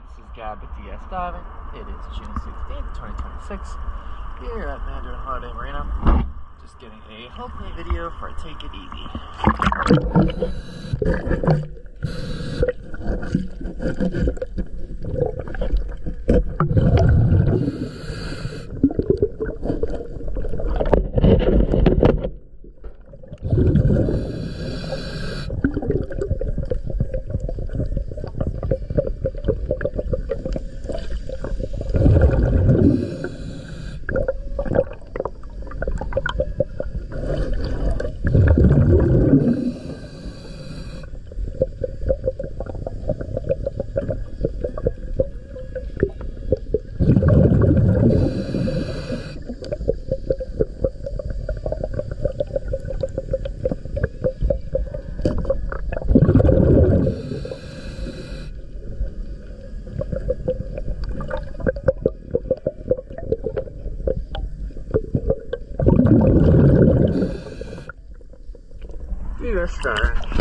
this is Gab with DS Diving. It is June 16th, 2026, here at Mandarin Holiday Marina. Just getting a hopefully video for Take It Pier starting.